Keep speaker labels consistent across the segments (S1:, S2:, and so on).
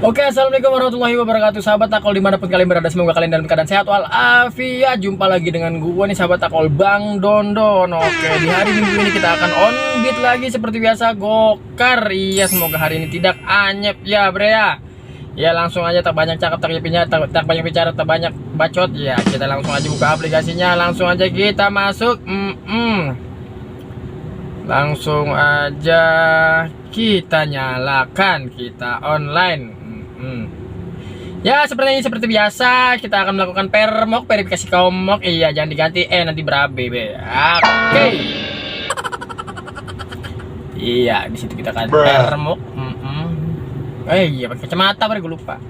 S1: Oke, assalamualaikum warahmatullahi wabarakatuh, sahabat Takol dimanapun kalian berada, semoga kalian dalam keadaan sehat walafiat. Jumpa lagi dengan gue nih, sahabat Takol, Bang Dondon. Oke, di hari Minggu ini kita akan on beat lagi seperti biasa, gokar. Iya, semoga hari ini tidak anyep ya bre ya. Ya langsung aja, tak banyak cakap, tak banyak bicara, tak banyak bacot. Ya kita langsung aja buka aplikasinya, langsung aja kita masuk. Langsung aja kita nyalakan, kita online. Ya seperti biasa kita akan melakukan permok, verifikasi komok. Iya jangan diganti nanti berabe be. Oke. Iya di situ kita akan permok. Iya pakai kacamata gue lupa.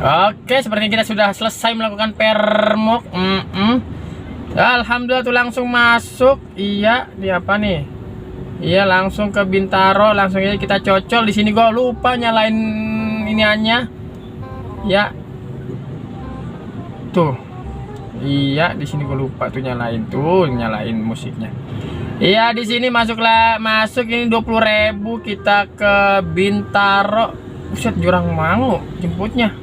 S1: Oke, sepertinya kita sudah selesai melakukan permok. Alhamdulillah tuh langsung masuk. Iya, di apa nih? Iya, langsung ke Bintaro, langsung aja kita cocol di sini. Gua lupa nyalain iniannya. Ya. Tuh. Iya, di sini gua lupa tuh nyalain musiknya. Iya, di sini masuk ini 20.000 kita ke Bintaro. Buset, Jurang Mangu jemputnya.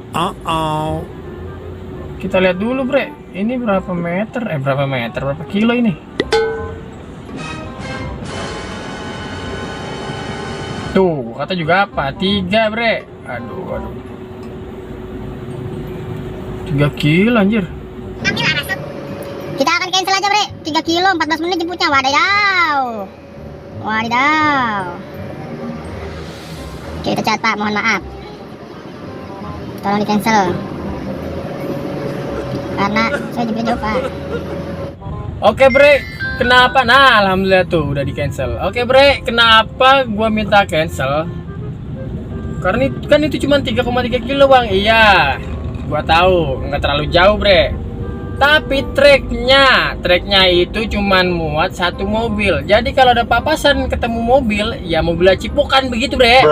S1: Kita lihat dulu, bre. Ini berapa meter? Berapa kilo ini? Tuh, kata juga apa? 3, bre. Aduh. 3 kilo, anjir.
S2: Kita akan cancel aja, bre. 3 kilo, 14 menit jemputnya. Wadidaw. Oke, kita catat, Pak. Mohon maaf. Tolong di cancel. Karena saya juga jauh, Pak.
S1: Oke, bre. Kenapa? Nah, alhamdulillah tuh udah di cancel. Oke, bre. Kenapa gua minta cancel? Karena kan itu cuma 3,3 kilo, Bang. Iya. Gua tahu, nggak terlalu jauh, bre. Tapi treknya itu cuman muat 1 mobil. Jadi kalau ada papasan ketemu mobil, ya mobilnya cipokan begitu, bre.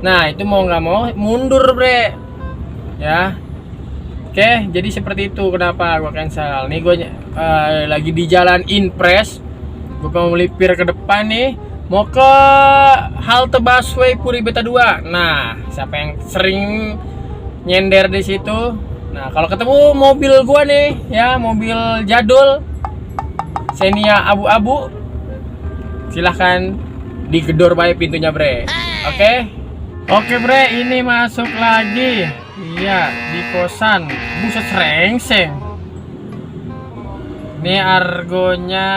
S1: Nah, itu mau nggak mau mundur, bre. Ya. Oke, jadi seperti itu kenapa gua cancel. Nih gue lagi di jalan Inpres. Gue mau melipir ke depan nih, mau ke halte busway Puri Beta 2. Nah, siapa yang sering nyender di situ? Nah, kalau ketemu mobil gua nih, ya mobil jadul Xenia abu-abu, silahkan digedor baik pintunya, bre. Oke, bre, ini masuk lagi. Iya, di kosan. Buset, rengseng. Ini argonya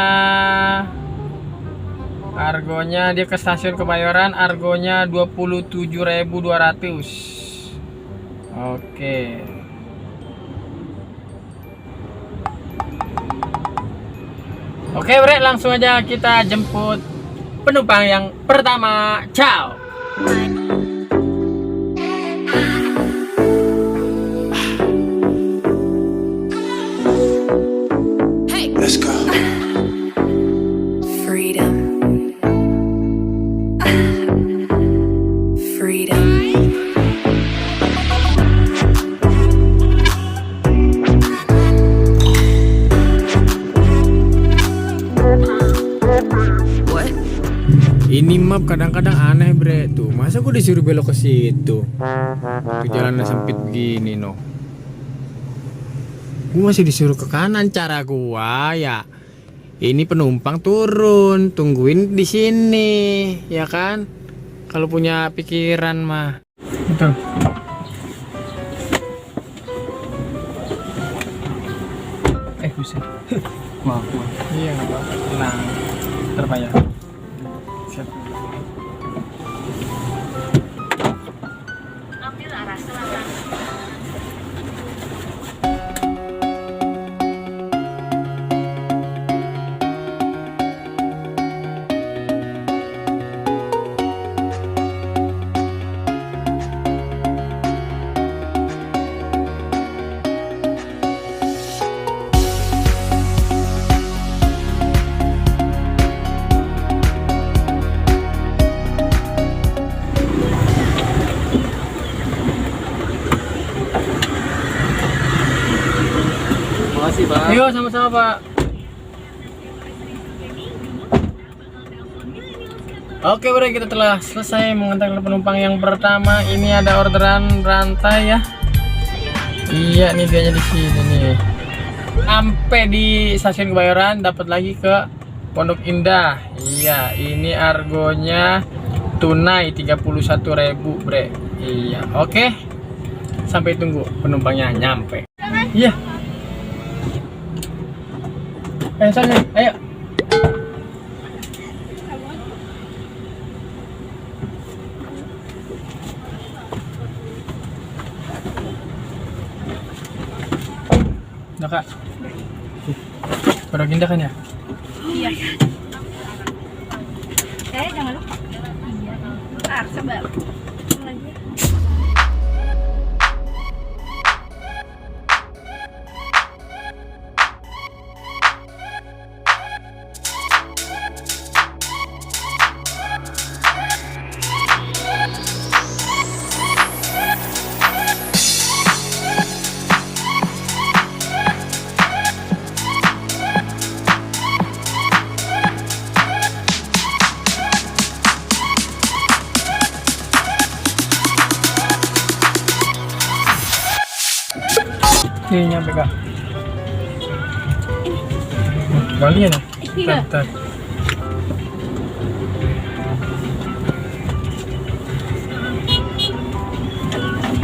S1: dia ke stasiun Kebayoran, argonya 27.200. Oke, bre, langsung aja kita jemput penumpang yang pertama. Ciao.
S3: Let's go. Freedom. Freedom. What?
S1: Ini map kadang-kadang aneh, bre. Tuh, masa gue disuruh belok ke situ? Tuh jalannya sempit begini, no. Gua masih disuruh ke kanan, cara gua ya. Ini penumpang turun, tungguin di sini, ya kan? Kalau punya pikiran mah. Betul. Buset. Maaf. Iya, enggak apa-apa. Tenang. Terbayar. Siap.
S4: Ambil arah selatan.
S1: Makasih, Pak. Yuk, sama-sama, Pak. Oke bre, kita telah selesai mengantarkan penumpang yang pertama. Ini ada orderan rantai ya. Iya nih dianya di sini nih. Sampai di stasiun Kebayoran dapat lagi ke Pondok Indah. Iya, ini argonya tunai 31.000 bre. Iya, oke. Sampai tunggu penumpangnya nyampe. Iya. Sana, ayo. Udah kak. Pondok Indah kan ya?
S4: Iya. Jangan lupa. Iya. Bentar, sabar. Lagi.
S1: Nih nyampe kak. Kalian ya?
S4: Iya.
S1: Bentar.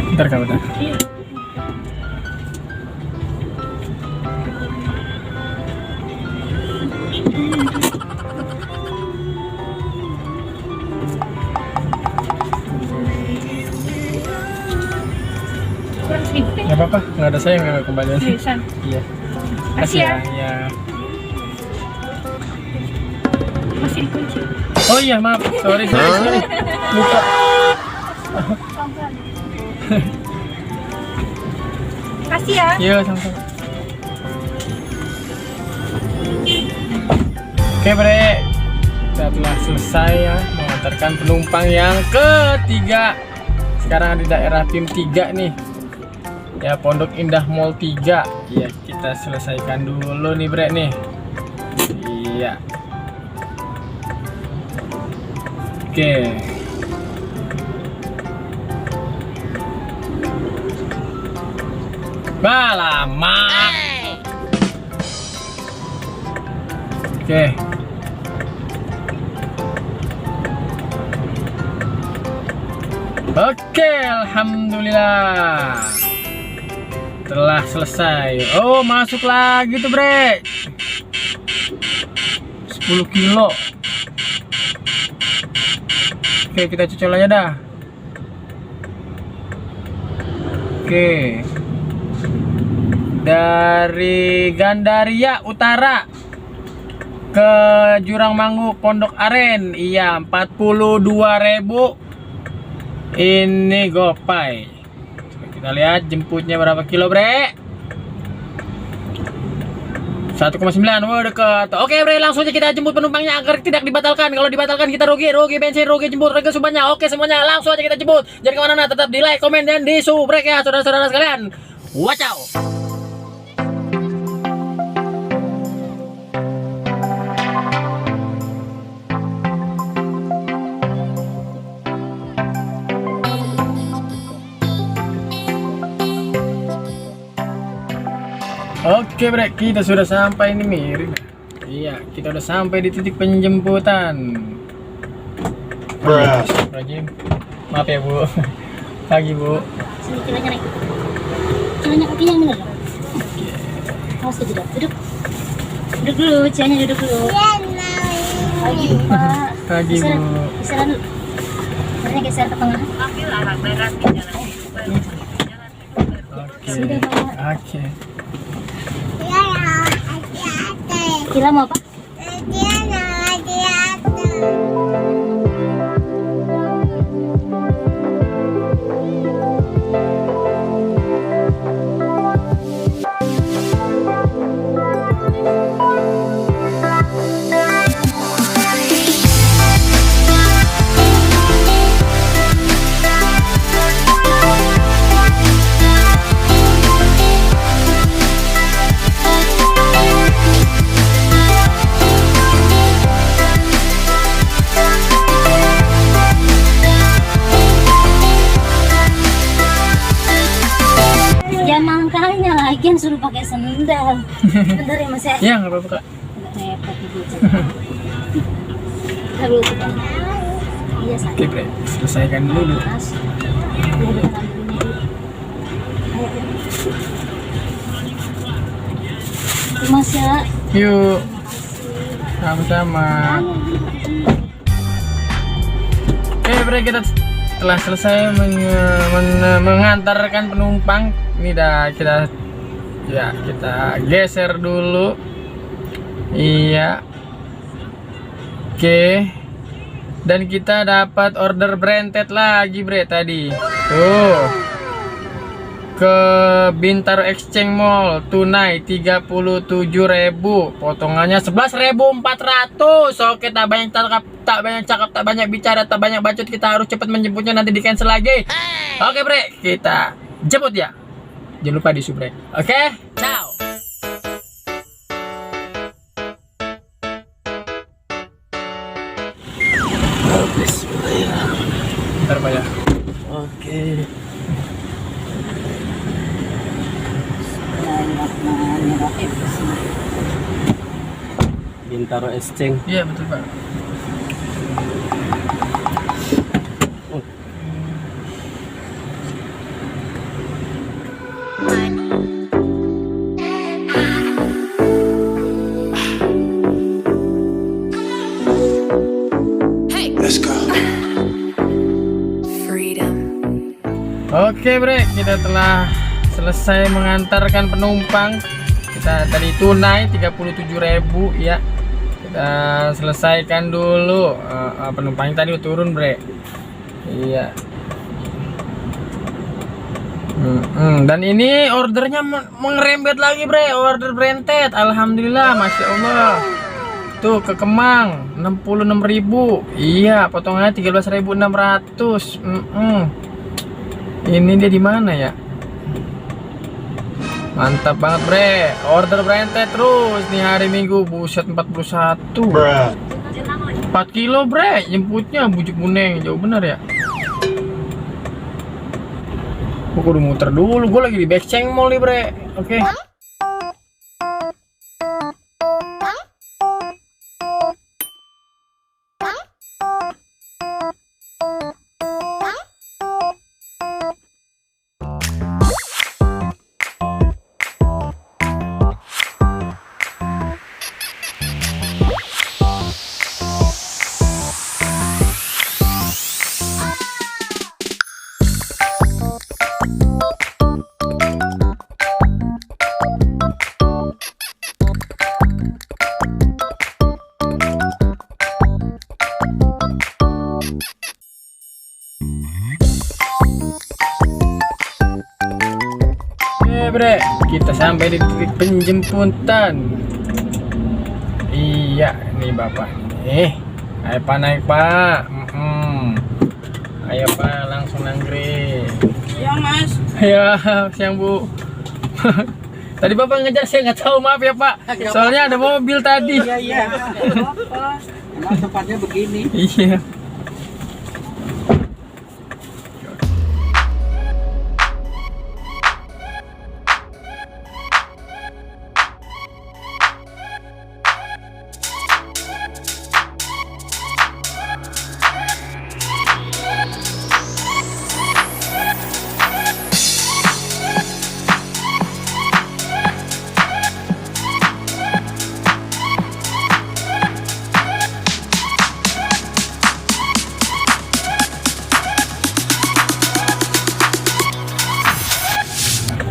S1: Bentar kak, bentar.
S4: Iya. Kurang sedikit deh.
S1: Gak apa-apa, nggak ada saya nggak kembalian.
S4: Seriusan.
S1: Iya.
S4: Makasih ya.
S1: Iya.
S4: Masih dikunci.
S1: Oh iya maaf, sorry. Lupa.
S4: Makasih ya.
S1: Iya sama-sama. Oke bre, kita telah selesai ya mengantarkan penumpang yang ketiga. Sekarang di daerah Tim 3 nih. Ya Pondok Indah Mall 3. Iya, kita selesaikan dulu nih bre nih. Iya. Oke. Lama. Oke. Oke, alhamdulillah. Telah selesai. Oh, masuk lagi tuh, bre. 10 kilo. Oke, kita cocol aja dah. Oke. Dari Gandaria Utara ke Jurang Mangu Pondok Aren. Iya, 42.000. Ini gopay. Coba kita lihat jemputnya berapa kilo, bre. 1,9. Wah, dekat. Oke, bre, langsung aja kita jemput penumpangnya agar tidak dibatalkan. Kalau dibatalkan kita rugi bensin, rugi jemput, harga semuanya. Oke, semuanya langsung aja kita jemput. Jangan kemana-mana, tetap di like, komen, dan di subscribe ya, saudara-saudara sekalian. Watch out. Oke bre, kita sudah sampai ini miring. Iya, kita udah sampai di titik penjemputan. Rajim. Maaf ya bu. Pagi bu.
S2: Sini celana naik. Celana kakinya yang bener. Awas duduk. Duduk dulu, celana duduk dulu. Pagi Pak.
S1: Pagi bu.
S2: Geseran dulu. Karena geser ke tengah.
S3: Ambil arah barat di jalan itu baru menuju jalan
S1: Oke.
S2: Sudah, Pak.
S1: Oke.
S2: Kira mau apa? kan suruh pakai sendal. Bentar ya Mas ya.
S1: Ya nggak apa-apa Kak.
S2: Agak repot gitu. Lalu itu kan. Iya sayang.
S1: Oke Bre, selesaikan dulu.
S2: Mas. Iya kita ambilnya dulu. Ayo. Itu Mas ya.
S1: Yuk, sama-sama. Oke Bre, kita telah selesai mengantarkan penumpang. Ini dah kita geser dulu. Iya. Oke. Dan kita dapat order branded lagi Bre tadi. Tuh. Ke Bintaro Exchange Mall tunai 37.000, potongannya 11.400. Oke, tak banyak cakap, tak banyak bicara, tak banyak bacot, kita harus cepat menjemputnya, nanti di cancel lagi. Oke Bre, kita jemput ya. Jangan lupa di subrek. Oke, ciao. Bentar Pak ya. Oke.
S5: Bintaro Exchange.
S1: Iya betul Pak.
S6: Let's go.
S1: Oke Bre, kita telah selesai mengantarkan penumpang. Kita tadi tunai 37.000 ya. Kita selesaikan dulu. Penumpangnya tadi udah turun Bre. Iya. Dan ini ordernya mengerembet lagi Bre. Order branded. Alhamdulillah, Masya Allah. Tuh ke Kemang 66.000. Iya, potongannya 13.600. Ini dia di mana ya? Mantap banget Bre. Order branded terus nih hari Minggu. Buset 41. 4 kilo Bre. Jemputnya Bujuk Buneng. Jauh bener ya. Gue udah muter dulu. Gue lagi di Exchange Mall nih Bre. Oke. Bre, kita sampai di titik penjemputan. Iya, nih Bapak. Ayo Pak, naik Pak. Ayo Pak, langsung nanggri.
S4: Ya Mas.
S1: Ya, siang Bu. Tadi Bapak ngejar, saya nggak tahu, maaf ya Pak. Soalnya ada mobil tadi.
S5: Iya. Emang tempatnya begini.
S1: Iya.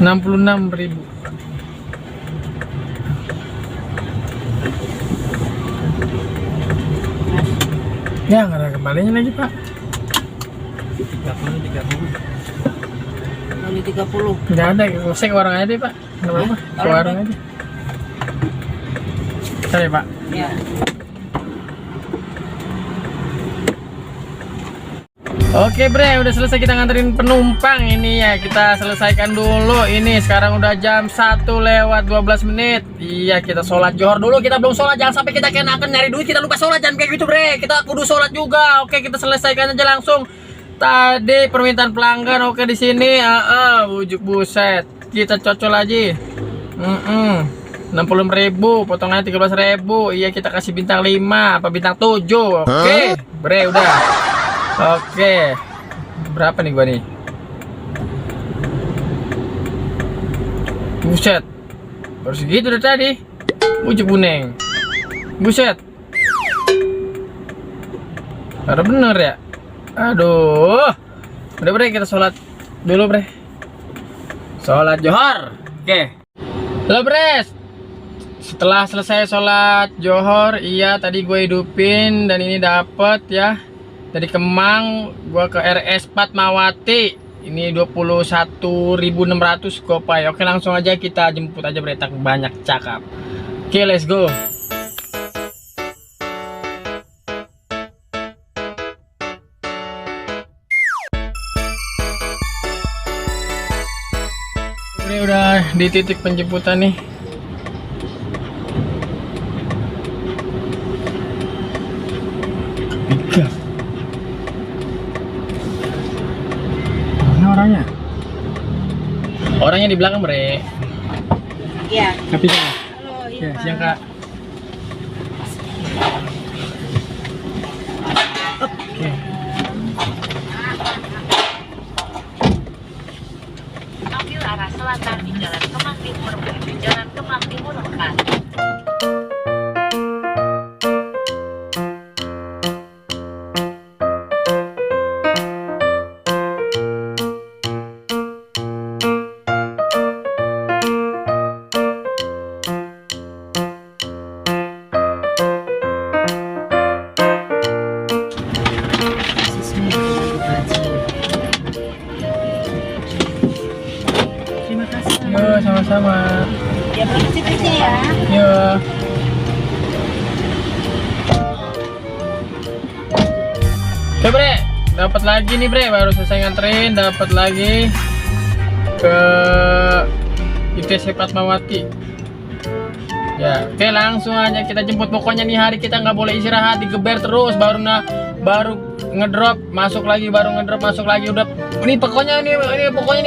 S1: Rp66.000. Ya nggak ada kembalinya lagi Pak.
S5: 30.
S1: Nggak ada, saya ke warung aja deh Pak. Nggak apa-apa, ke warung aja. Sorry Pak.
S5: Iya.
S1: Oke Bre, udah selesai kita nganterin penumpang. Ini ya, kita selesaikan dulu. Ini sekarang udah jam 1:12. Iya, kita sholat johor dulu. Kita belum sholat, jangan sampai kita kenakan nyari duit, kita lupa sholat. Jangan kayak gitu Bre, kita kudu sholat juga. Oke, kita selesaikan aja langsung. Tadi permintaan pelanggan, oke di sini. Bujuk buset. Kita cocol aja. 60.000, potongannya 13.000. Iya, kita kasih bintang 5 apa bintang 7. Oke, bre, udah. Oke. Berapa nih gua nih? Buset. Baru segitu dari tadi. Ujuk buneng. Buset. Ada bener ya? Aduh. Udah bre, kita sholat dulu bre. Sholat johor. Oke. Halo bre. Setelah selesai sholat johor, iya tadi gue hidupin dan ini dapet ya. Dari Kemang gue ke RS Fatmawati. Ini 21.600 gopay. Oke, langsung aja kita jemput aja bre, tak banyak cakap. Oke, let's go. Ini udah di titik penjemputan nih. Tiga. Mana orangnya? Orangnya di belakang bre.
S2: Iya.
S1: Tapi ya,
S2: Halo, iya.
S1: siang kak. Oke.
S3: Ambil arah selatan di Jalan Kemang Timur menuju Jalan Kemang Timur 4.
S2: Terima kasih.
S1: Yo, sama-sama.
S2: Ya, permisi ya.
S1: Yo. Oke bre, dapat lagi nih bre, baru selesai nganterin, dapat lagi ke ITC Fatmawati. Ya, oke langsung aja kita jemput. Pokoknya nih hari kita nggak boleh istirahat, digeber terus. Baru ngedrop, masuk lagi, baru ngedrop, masuk lagi. Udah, ini pokoknya ini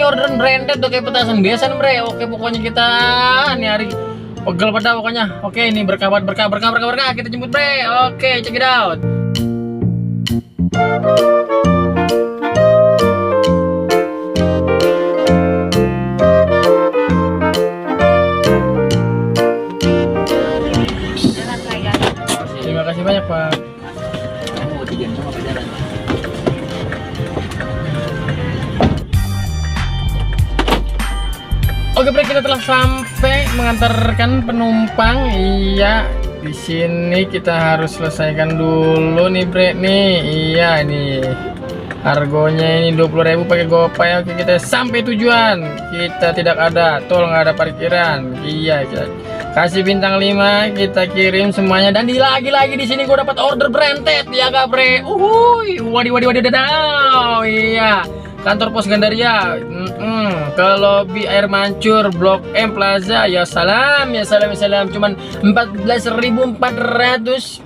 S1: orderan branded tuh kayak petasan biasa bre. Oke, pokoknya kita nih hari pegel pada pokoknya. Oke, ini berkah kita jemput bre. Oke, check it out.
S3: Jalan raya.
S1: Terima kasih banyak Pak.
S5: Kamu 3 jam apa jalan?
S1: Oke bre, kita telah sampai mengantarkan penumpang. Iya, di sini kita harus selesaikan dulu nih bre nih. Iya nih, harganya ini 20.000 pakai GoPay. Oke, kita sampai tujuan. Kita tidak ada tol, nggak ada parkiran. Iya, kita kasih bintang 5, kita kirim semuanya. Dan lagi di sini gue dapat order branded ya gak bre. Wadidaw. Iya, kantor pos Gandaria. Ke lobi Air Mancur Blok M Plaza. Ya salam. Cuman 14.400.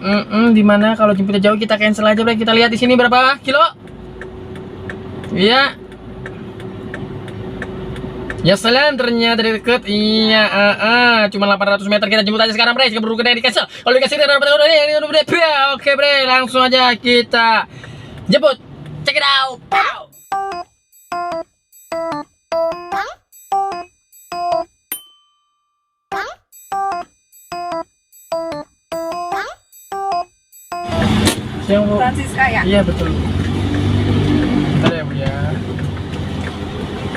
S1: Dimana kalau jemputnya jauh kita cancel aja bre. Kita lihat di sini berapa kilo. Iya. Ya salam, ternyata deket. Iya, cuma 800 meter. Kita jemput aja sekarang bre. Keburu gede di cancel. Kalau dikasih oke bre, langsung aja kita jemput. Check it out. Siang Bu.
S4: Francisca ya?
S1: Iya betul. Bentar ya Bu ya.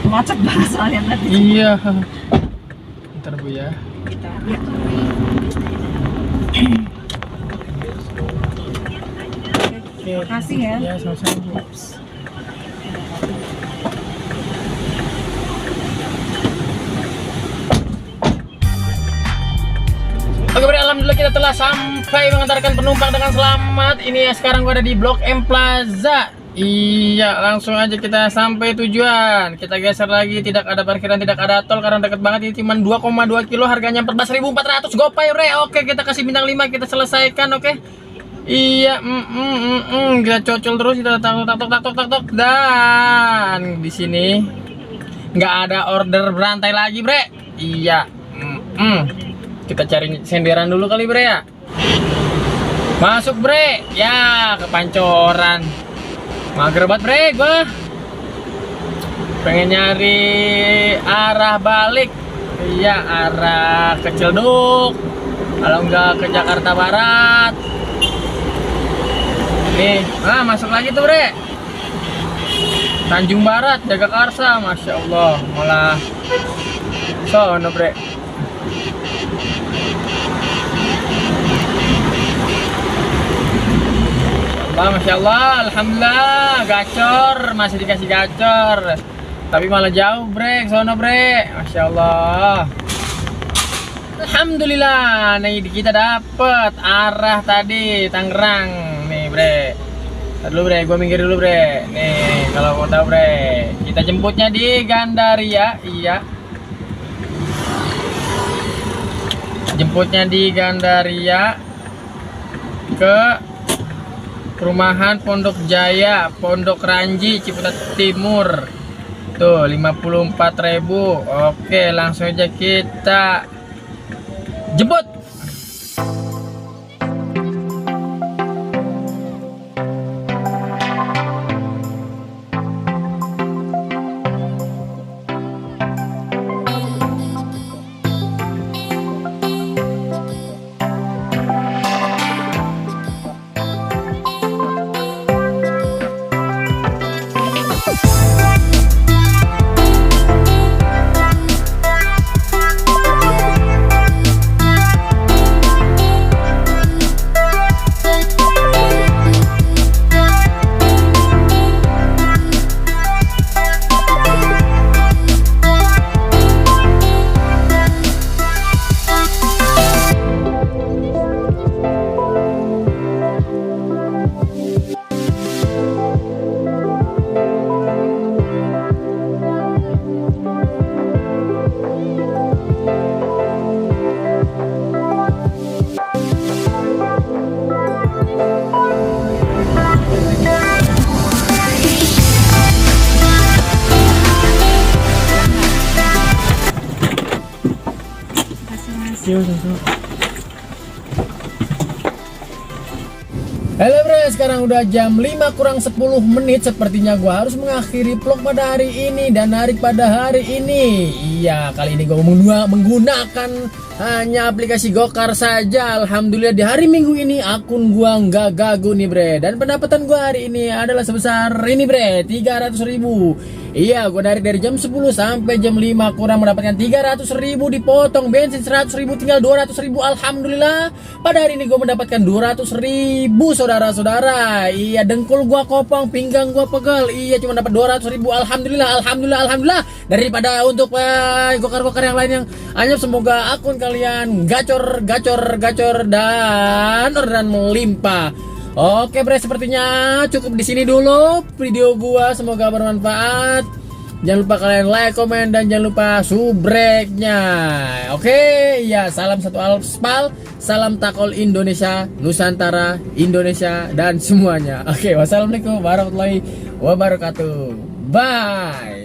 S4: Macet banget soalnya tadi.
S1: Iya. Bentar Bu ya. Oke.
S4: Makasih ya.
S1: Iya, sama-sama Bu. Oke bre, alhamdulillah kita telah sampai mengantarkan penumpang dengan selamat. Ini ya, sekarang gua ada di Blok M Plaza. Iya, langsung aja kita sampai tujuan. Kita geser lagi, tidak ada parkiran, tidak ada tol karena deket banget. Ini cuma 2,2 kilo, harganya 14.400 GoPay bre. Oke, kita kasih bintang 5, kita selesaikan. Oke. Iya, kita cocol terus, kita tok. Dan di sini nggak ada order berantai lagi bre. Iya. Kita cari senderan dulu kali bre ya. Masuk bre. Ya kepancoran. Mager banget bre gua. Pengen nyari arah balik. Iya arah ke Ciledug. Kalau enggak ke Jakarta Barat. Nih, masuk lagi tuh bre. Tanjung Barat, Jagakarsa, masya Allah, malah sono bre. Masya Allah, alhamdulillah, gacor, masih dikasih gacor. Tapi malah jauh bre, sono bre, masya Allah. Alhamdulillah, nih kita dapet arah tadi Tangerang, nih bre. Dulu bre, gue minggir dulu bre. Nih, kalau mau tahu bre, kita jemputnya di Gandaria, iya. Jemputnya di Gandaria ke perumahan Pondok Jaya, Pondok Ranji, Ciputat Timur. Tuh, 54.000. Oke, langsung aja kita jemput. Halo bro, sekarang udah jam 5 kurang 10 menit. Sepertinya gua harus mengakhiri vlog pada hari ini dan narik pada hari ini. Iya, kali ini gua menggunakan hanya aplikasi Gokar saja. Alhamdulillah di hari Minggu ini akun gua nggak gagu nih bre. Dan pendapatan gua hari ini adalah sebesar ini bre, 300.000. Iya, gue dari jam 10 sampai jam 5 kurang mendapatkan 300.000, dipotong bensin 100.000, tinggal 200.000. Alhamdulillah, pada hari ini gue mendapatkan 200.000 saudara-saudara. Iya, dengkul gue kopong, pinggang gue pegel. Iya, cuma dapat 200.000. Alhamdulillah. Daripada untuk gokar-gokar yang lain yang anyap, semoga akun kalian gacor dan orderan melimpah. Oke bre, sepertinya cukup di sini dulu video gua, semoga bermanfaat. Jangan lupa kalian like, komen, dan jangan lupa subreknya. Oke, ya salam satu aspal, salam takol Indonesia, Nusantara, Indonesia, dan semuanya. Oke, wassalamualaikum warahmatullahi wabarakatuh. Bye.